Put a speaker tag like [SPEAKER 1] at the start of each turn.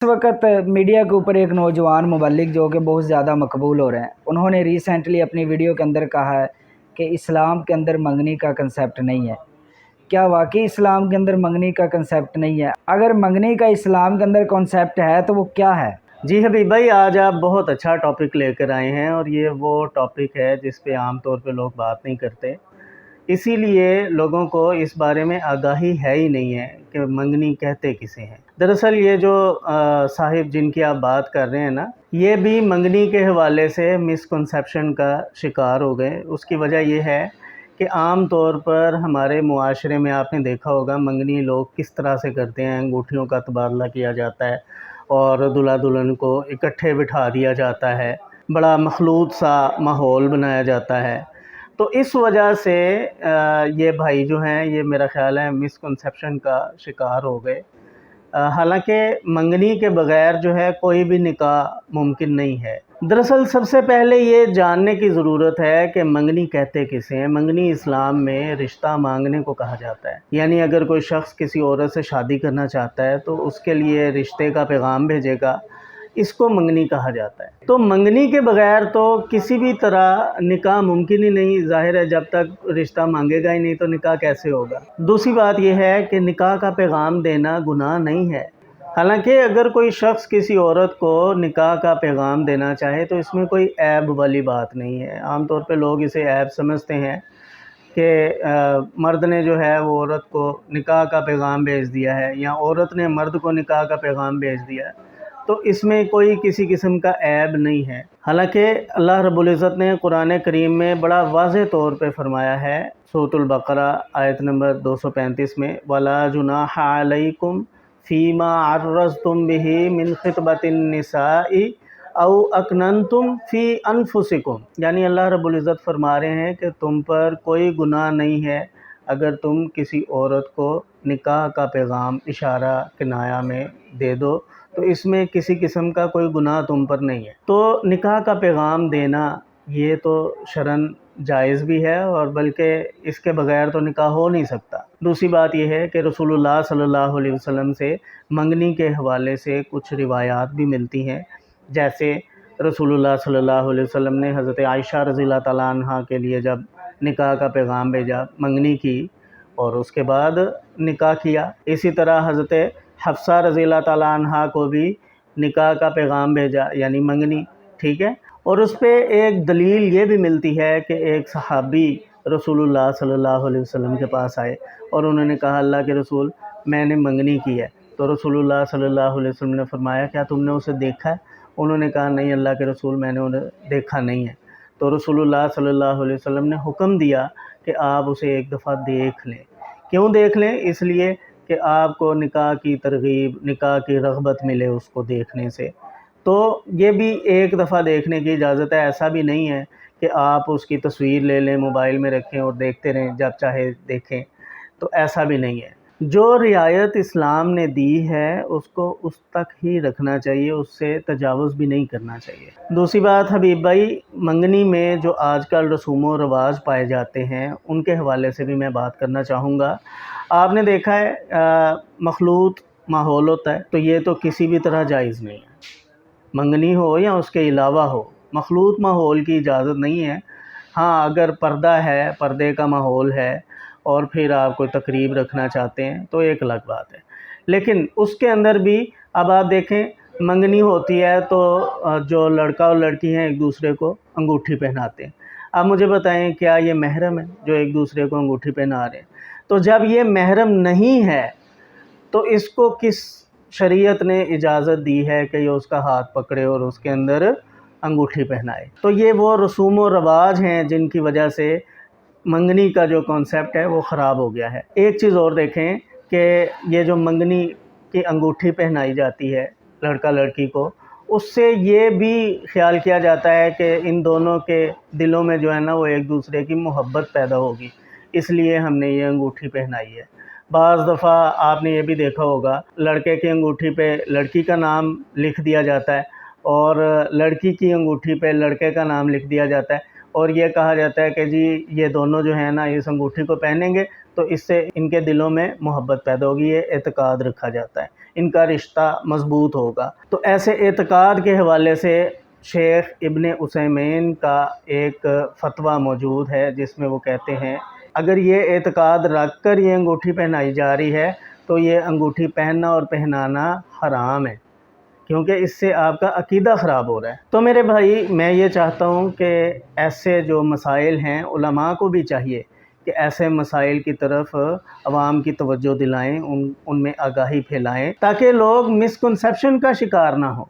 [SPEAKER 1] اس وقت میڈیا کے اوپر ایک نوجوان مبلغ جو کہ بہت زیادہ مقبول ہو رہے ہیں، انہوں نے ریسنٹلی اپنی ویڈیو کے اندر کہا ہے کہ اسلام کے اندر منگنی کا کنسیپٹ نہیں ہے۔ کیا واقعی اسلام کے اندر منگنی کا کنسیپٹ نہیں ہے؟ اگر منگنی کا اسلام کے اندر کنسیپٹ ہے تو وہ کیا ہے؟
[SPEAKER 2] جی حبیب بھائی، آج آپ بہت اچھا ٹاپک لے کر آئے ہیں، اور یہ وہ ٹاپک ہے جس پہ عام طور پہ لوگ بات نہیں کرتے، اسی لیے لوگوں کو اس بارے میں آگاہی ہے ہی نہیں ہے کہ منگنی کہتے کسے ہیں۔ دراصل یہ جو صاحب جن کی آپ بات کر رہے ہیں نا، یہ بھی منگنی کے حوالے سے مسکنسیپشن کا شکار ہو گئے۔ اس کی وجہ یہ ہے کہ عام طور پر ہمارے معاشرے میں آپ نے دیکھا ہوگا منگنی لوگ کس طرح سے کرتے ہیں۔ انگوٹھیوں کا تبادلہ کیا جاتا ہے اور دلہا دلہن کو اکٹھے بٹھا دیا جاتا ہے، بڑا مخلوط سا ماحول بنایا جاتا ہے۔ تو اس وجہ سے یہ بھائی جو ہیں، یہ میرا خیال ہے مسکنسیپشن کا شکار ہو گئے۔ حالانکہ منگنی کے بغیر جو ہے کوئی بھی نکاح ممکن نہیں ہے۔ دراصل سب سے پہلے یہ جاننے کی ضرورت ہے کہ منگنی کہتے کسے ہیں۔ منگنی اسلام میں رشتہ مانگنے کو کہا جاتا ہے، یعنی اگر کوئی شخص کسی عورت سے شادی کرنا چاہتا ہے تو اس کے لیے رشتے کا پیغام بھیجے گا، اس کو منگنی کہا جاتا ہے۔ تو منگنی کے بغیر تو کسی بھی طرح نکاح ممکن ہی نہیں، ظاہر ہے جب تک رشتہ مانگے گا ہی نہیں تو نکاح کیسے ہوگا۔ دوسری بات یہ ہے کہ نکاح کا پیغام دینا گناہ نہیں ہے۔ حالانکہ اگر کوئی شخص کسی عورت کو نکاح کا پیغام دینا چاہے تو اس میں کوئی عیب والی بات نہیں ہے۔ عام طور پہ لوگ اسے عیب سمجھتے ہیں کہ مرد نے جو ہے وہ عورت کو نکاح کا پیغام بھیج دیا ہے، یا عورت نے مرد کو نکاح کا پیغام بھیج دیا ہے، تو اس میں کوئی کسی قسم کا عیب نہیں ہے۔ حالانکہ اللہ رب العزت نے قرآن کریم میں بڑا واضح طور پہ فرمایا ہے، سورۃ البقرہ آیت نمبر 235 میں، وَلَا جُنَاحَ عَلَيْكُمْ فِيمَا عَرَّضْتُمْ بِهِ مِنْ خِطْبَةِ النِّسَاءِ او اکننتم فی انفسکم، یعنی اللہ رب العزت فرما رہے ہیں کہ تم پر کوئی گناہ نہیں ہے اگر تم کسی عورت کو نکاح کا پیغام اشارہ کنایہ میں دے دو، تو اس میں کسی قسم کا کوئی گناہ تم پر نہیں ہے۔ تو نکاح کا پیغام دینا یہ تو شرعاً جائز بھی ہے، اور بلکہ اس کے بغیر تو نکاح ہو نہیں سکتا۔ دوسری بات یہ ہے کہ رسول اللہ صلی اللہ علیہ وسلم سے منگنی کے حوالے سے کچھ روایات بھی ملتی ہیں، جیسے رسول اللہ صلی اللہ علیہ وسلم نے حضرت عائشہ رضی اللہ تعالیٰ عنہ کے لیے جب نکاح کا پیغام بھیجا، منگنی کی اور اس کے بعد نکاح کیا۔ اسی طرح حضرت حفصہ رضی اللہ تعالیٰ عنہ کو بھی نکاح کا پیغام بھیجا، یعنی منگنی، ٹھیک ہے۔ اور اس پہ ایک دلیل یہ بھی ملتی ہے کہ ایک صحابی رسول اللہ صلی اللہ علیہ وسلم کے پاس آئے اور انہوں نے کہا، اللہ کے رسول میں نے منگنی کی ہے۔ تو رسول اللہ صلی اللہ علیہ وسلم نے فرمایا، کیا تم نے اسے دیکھا ہے؟ انہوں نے کہا، نہیں اللہ کے رسول، میں نے انہیں دیکھا نہیں ہے۔ تو رسول اللہ صلی اللہ علیہ وسلم نے حکم دیا کہ آپ اسے ایک دفعہ دیکھ لیں۔ کیوں دیکھ لیں؟ اس لیے کہ آپ کو نکاح کی ترغیب، نکاح کی رغبت ملے اس کو دیکھنے سے۔ تو یہ بھی ایک دفعہ دیکھنے کی اجازت ہے، ایسا بھی نہیں ہے کہ آپ اس کی تصویر لے لیں، موبائل میں رکھیں اور دیکھتے رہیں، جب چاہے دیکھیں، تو ایسا بھی نہیں ہے۔ جو رعایت اسلام نے دی ہے اس کو اس تک ہی رکھنا چاہیے، اس سے تجاوز بھی نہیں کرنا چاہیے۔ دوسری بات حبیب بھائی، منگنی میں جو آج کل رسوم و رواج پائے جاتے ہیں ان کے حوالے سے بھی میں بات کرنا چاہوں گا۔ آپ نے دیکھا ہے مخلوط ماحول ہوتا ہے، تو یہ تو کسی بھی طرح جائز نہیں ہے، منگنی ہو یا اس کے علاوہ ہو، مخلوط ماحول کی اجازت نہیں ہے۔ ہاں اگر پردہ ہے، پردے کا ماحول ہے، اور پھر آپ کوئی تقریب رکھنا چاہتے ہیں تو ایک الگ بات ہے، لیکن اس کے اندر بھی اب آپ دیکھیں منگنی ہوتی ہے تو جو لڑکا اور لڑکی ہیں ایک دوسرے کو انگوٹھی پہناتے ہیں۔ اب مجھے بتائیں، کیا یہ محرم ہے جو ایک دوسرے کو انگوٹھی پہنا رہے ہیں؟ تو جب یہ محرم نہیں ہے تو اس کو کس شریعت نے اجازت دی ہے کہ یہ اس کا ہاتھ پکڑے اور اس کے اندر انگوٹھی پہنائے؟ تو یہ وہ رسوم و رواج ہیں جن کی وجہ سے منگنی کا جو کانسیپٹ ہے وہ خراب ہو گیا ہے۔ ایک چیز اور دیکھیں کہ یہ جو منگنی کی انگوٹھی پہنائی جاتی ہے لڑکا لڑکی کو، اس سے یہ بھی خیال کیا جاتا ہے کہ ان دونوں کے دلوں میں جو ہے نا وہ ایک دوسرے کی محبت پیدا ہوگی، اس لیے ہم نے یہ انگوٹھی پہنائی ہے۔ بعض دفعہ آپ نے یہ بھی دیکھا ہوگا، لڑکے کی انگوٹھی پہ لڑکی کا نام لکھ دیا جاتا ہے اور لڑکی کی انگوٹھی پہ لڑکے کا نام لکھ دیا جاتا ہے، اور یہ کہا جاتا ہے کہ جی یہ دونوں جو ہیں نا اس انگوٹھی کو پہنیں گے تو اس سے ان کے دلوں میں محبت پیدا ہوگی، یہ اعتقاد رکھا جاتا ہے۔ ان کا رشتہ مضبوط ہوگا۔ تو ایسے اعتقاد کے حوالے سے شیخ ابن عثیمین کا ایک فتویٰ موجود ہے جس میں وہ کہتے ہیں اگر یہ اعتقاد رکھ کر یہ انگوٹھی پہنائی جا رہی ہے تو یہ انگوٹھی پہننا اور پہنانا حرام ہے، کیونکہ اس سے آپ کا عقیدہ خراب ہو رہا ہے۔ تو میرے بھائی میں یہ چاہتا ہوں کہ ایسے جو مسائل ہیں علماء کو بھی چاہیے کہ ایسے مسائل کی طرف عوام کی توجہ دلائیں، ان میں آگاہی پھیلائیں تاکہ لوگ مسکنسیپشن کا شکار نہ ہوں۔